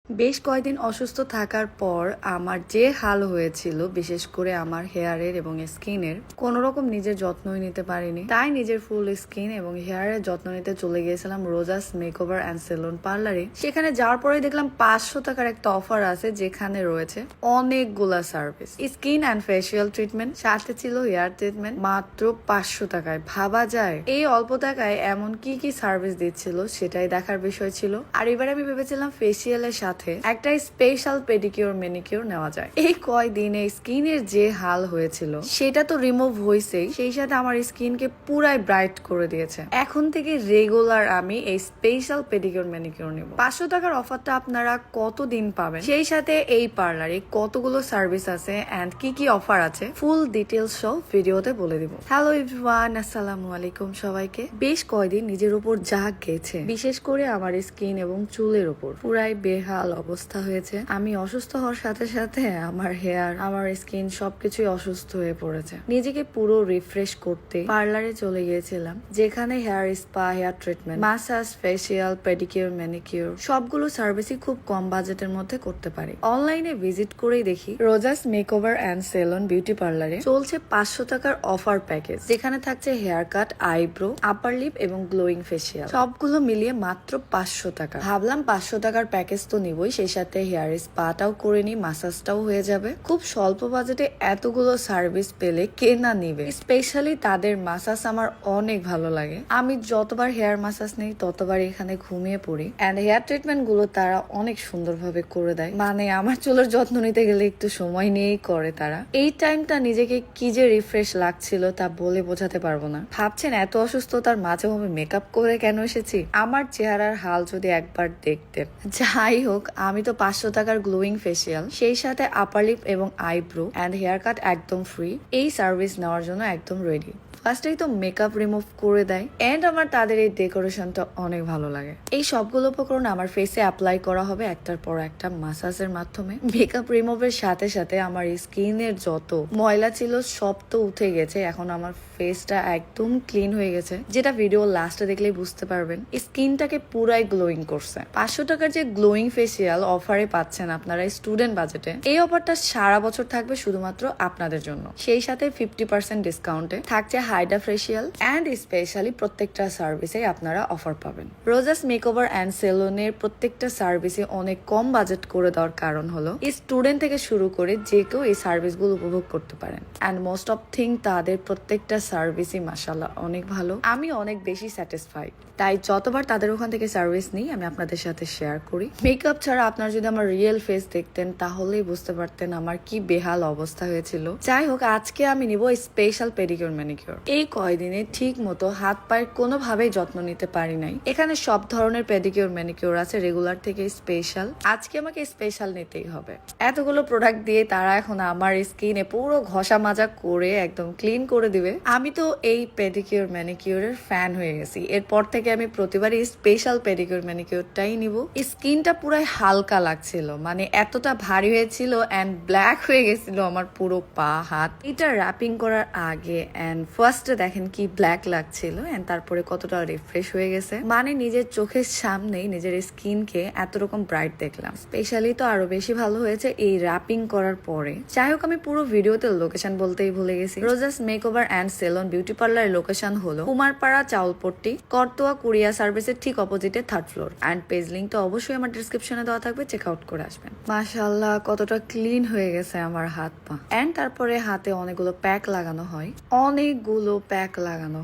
বেশ কয়েকদিন অসুস্থ থাকার পর আমার যে হাল হয়েছিল, বিশেষ করে আমার হেয়ারের এবং স্কিনের, কোনো রকম নিজের যত্নই নিতে পারিনি। তাই নিজের ফুল স্কিন এবং হেয়ারের যত্ন নিতে চলে গিয়েছিলাম রোজাস মেকওভার অ্যান্ড সেলুন পার্লারে। সেখানে যাওয়ার পরে দেখলাম 500 টাকার একটা অফার আছে, যেখানে রয়েছে অনেকগুলা service, skin and facial treatment, সাথে ছিল হেয়ার ট্রিটমেন্ট, মাত্র 500 টাকায়। ভাবা যায় এই অল্প টাকায় এমন কি কি সার্ভিস দিচ্ছিল, সেটাই দেখার বিষয় ছিল। আর এবার আমি ভেবেছিলাম ফেসিয়ালের সাথে একটা স্পেশাল পেডিকিউর ম্যানিকিউর নেওয়া যায়। এই কয়দিনে স্কিনের যে হাল হয়েছিল সেটা তো রিমুভ হয়েছেই, সেই সাথে আমার স্কিনকে পুরাই ব্রাইট করে দিয়েছে। এখন থেকে রেগুলার আমি এই স্পেশাল পেডিকিউর ম্যানিকিউর নিব। 500 টাকার অফারটা আপনারা কতদিন পাবেন, সেই সাথে এই পার্লারে কতগুলো সার্ভিস আছে এন্ড কি কি অফার আছে, ফুল ডিটেলস সব ভিডিওতে বলে দিব। হ্যালো এভরিওয়ান, আসসালামু আলাইকুম সবাইকে। বেশ কয়দিন নিজের উপর যা গেছে, বিশেষ করে আমার স্কিন এবং চুলের উপর পুরাই বেহাল অবস্থা হয়েছে। আমি অসুস্থ হওয়ার সাথে সাথে আমার হেয়ার, আমার স্কিন সবকিছুই অসুস্থ হয়ে পড়েছে। নিজেকে পুরো রিফ্রেশ করতে পার্লারে চলে গিয়েছিলাম, যেখানে hair spa, hair treatment, massage, facial, pedicure, manicure সবগুলো সার্ভিসই খুব কম বাজেটের মধ্যে করতে পারি। অনলাইনে ভিজিট করেই দেখি Rosa's makeover and salon beauty পার্লারে চলছে 500 টাকার অফার প্যাকেজ, যেখানে থাকছে hair cut, eyebrow, upper lip এবং গ্লোয়িং ফেসিয়াল, সবগুলো মিলিয়ে মাত্র 500 টাকা। ভাবলাম 500 টাকার প্যাকেজ তো নিবই, সেই সাথে হেয়ার স্পাটাও করে নি, মাসাজটাও হয়ে যাবে। খুব স্বল্প বাজেটে এতগুলো সার্ভিস পেলে কে না নিবে। স্পেশালি তাদের মাসাজ আমার অনেক ভালো লাগে। আমি যতবার হেয়ার মাসাজ নেই ততবার এখানে ঘুমিয়ে পড়ি। এন্ড হেয়ার ট্রিটমেন্ট গুলো তারা অনেক সুন্দরভাবে করে দেয়। মানে আমার চুলের যত্ন নিতে গেলে একটু সময় নিয়েই করে তারা। এই টাইমটা নিজেকে কি যে রিফ্রেশ লাগছিল তা বলে বোঝাতে পারবো না। ভাবছেন এত অসুস্থতার মাঝে আমি মেকআপ করে কেন এসেছি? আমার চেহারার হাল যদি একবার দেখতেন। যাই হোক, আমি তো 500 টাকার গ্লোয়িং ফেসিয়াল, সেই সাথে আপার লিপ এবং আইব্রো এন্ড হেয়ার কাট একদম ফ্রি, এই সার্ভিস নেওয়ার জন্য একদম রেডি। ফার্স্টেই তো মেকআপ রিমুভ করে দেয় এন্ড আমার তাদের এই ডেকোরেশনটা অনেক ভালো লাগে। এই সবগুলো উপকরণ আমার ফেসে অ্যাপ্লাই করা হবে একটার পর একটা মাসাজের মাধ্যমে। মেকআপ রিমুভের সাথে সাথে আমার স্কিনের যত ময়লা ছিল সব তো উঠে গেছে। এখন আমার ফেসটা একদম ক্লিন হয়ে গেছে, যেটা ভিডিও লাস্টে দেখলেই বুঝতে পারবেন। স্কিনটাকে পুরাই গ্লোয়িং করছে। 500 টাকার যে গ্লোয়িং ফেসিয়াল অফারে পাচ্ছেন আপনারা স্টুডেন্ট বাজেটে, এই অফারটা সারা বছর থাকবে শুধুমাত্র আপনাদের জন্য। সেই সাথে 50% ডিসকাউন্টে থাকছে হাইড্রা ফেসিয়াল এন্ড স্পেশালি প্রত্যেকটা সার্ভিসে আপনারা অফার পাবেন। রোজাস মেকওভার অ্যান্ড সেলুনের প্রত্যেকটা সার্ভিসে অনেক কম বাজেট করে দেওয়ার কারণ হলো স্টুডেন্ট থেকে শুরু করে যে কেউ এই সার্ভিসগুলো উপভোগ করতে পারেন। এন্ড মোস্ট অফ থিং তাদের প্রত্যেকটা সার্ভিসই মাশাআল্লাহ অনেক ভালো। আমি অনেক বেশি স্যাটিসফাইড, তাই যতবার তাদের ওখান থেকে সার্ভিস নিই আমি আপনাদের সাথে শেয়ার করি। মেকআপ ছাড়া আপনারা যদি আমার রিয়েল ফেস দেখতেন তাহলেই বুঝতে পারতেন আমার কি বেহাল অবস্থা হয়েছিল। যাই হোক, আজকে আমি নিব স্পেশাল পেডিকিউর ম্যানিকিউর। এই কয়দিনে ঠিক মতো হাত পায়ের কোনোভাবেই যত্ন নিতে পারি নাই। এখানে সব ধরনের পেডিকিউর ম্যানিকিউর আছে, রেগুলার থেকে স্পেশাল। আজকে আমাকে স্পেশাল নিতেই হবে। এতগুলো প্রোডাক্ট দিয়ে তারা এখন আমার স্কিনে পুরো ঘষা মাজা করে একদম ক্লিন করে দিবে। আমি তো এই পেডিকিউর ম্যানিকিউরের ফ্যান হয়ে গেছি। এরপর থেকে আমি প্রতিবারই স্পেশাল পেডিকিউর ম্যানিকিউরটাই নিব। স্কিনটা পুরাই হালকা লাগছিল, মানে এতটা ভারী হয়েছিল এন্ড ব্ল্যাক হয়ে গেছিল আমার পুরো পা, হাত। এটা র্যাপিং করার আগে এন্ড ফার্স্টে দেখেন কি ব্ল্যাক লাগছিল এন্ড তারপরে কতটা রিফ্রেশ হয়ে গেছে। মানে নিজের চোখের সামনেই নিজের স্কিনকে এত রকম ব্রাইট দেখলাম। স্পেশালি তো আরো বেশি ভালো হয়েছে এই র্যাপিং করার পরে। যাই হোক, আমি পুরো ভিডিওতে লোকেশন বলতেই ভুলে গেছি। রোজাস মেকওভার অ্যান্ড সেলুন বিউটি পার্লারের লোকেশন হলো কুমারপাড়া, চাউলপট্টি, করতোয়া কুরিয়া সার্ভিসের ঠিক অপোজিটে 3rd floor. And page link তো অবশ্যই আমার ডিসক্রিপশনে দেওয়া থাকবে, চেক আউট করে আসবেন। মাশাআল্লাহ, কতটা ক্লিন হয়ে গেছে আমার হাত পা। এন্ড তারপরে হাতে অনেকগুলো প্যাক লাগানো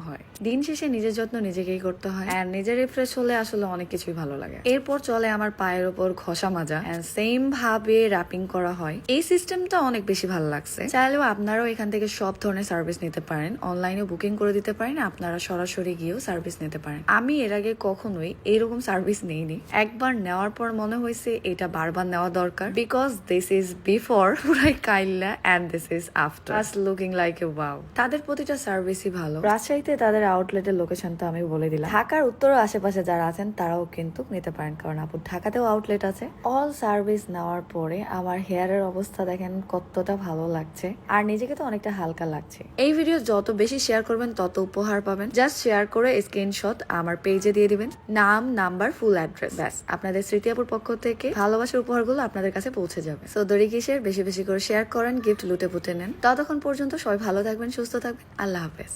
হয়, দিন শেষে নিজের যত্ন নিজেকেই করতে হয়। এন্ড নিজের রিফ্রেশ হলে আসলে অনেক কিছুই ভালো লাগে। এরপর চলে আমার পায়ের উপর ঘষা মাজা এন্ড সেম ভাবে র্যাপিং করা হয়। এই সিস্টেমটা অনেক বেশি ভালো লাগছে। চাইলেও আপনারাও এখান থেকে সব ধরনের সার্ভিস নিতে পারেন, অনলাইনে বুকিং করে দিতে পারেন, আপনারা সরাসরি গিয়েও সার্ভিস নিতে পারেন। আমি এর আগে কখনোই এইরকম সার্ভিস নেইনি। একবার নেওয়ার পর মনে হয়েছে এটা বারবার নেওয়া দরকার, বিকজ দিস ইজ বিফোর পুরাই কাইল্লা and this is after, just looking like a wow. তাদের প্রতিটা সার্ভিসই ভালো। রাজশাহীতে তাদের হেয়ার আউটলেটের লোকেশন তো আমি বলে দিলাম। ঢাকার উত্তরের আশেপাশে যারা আছেন তারাও কিন্তু নিতে পারেন, কারণ আপু ঢাকাতেও আউটলেট আছে। অল সার্ভিস নেওয়ার পরে আমার হেয়ারের অবস্থা দেখেন কতটা ভালো লাগছে, আর নিজেকে তো অনেকটা হালকা লাগছে। এই ভিডিও যত বেশি শেয়ার করবেন তত উপহার পাবেন। জাস্ট শেয়ার করে স্ক্রিনশট আমার পেজে দিয়ে দিবেন, নাম, নাম্বার, ফুল অ্যাড্রেস, ব্যাস আপনাদের স্মৃতি আপুর পক্ষ থেকে ভালোবাসার উপহারগুলো আপনাদের কাছে পৌঁছে যাবে। সো দেরি কিসের, বেশি বেশি করে শেয়ার করেন, গিফট লুটে পুটে নেন। ততক্ষণ পর্যন্ত সবাই ভালো থাকবেন, সুস্থ থাকবেন। আল্লাহ হাফেজ।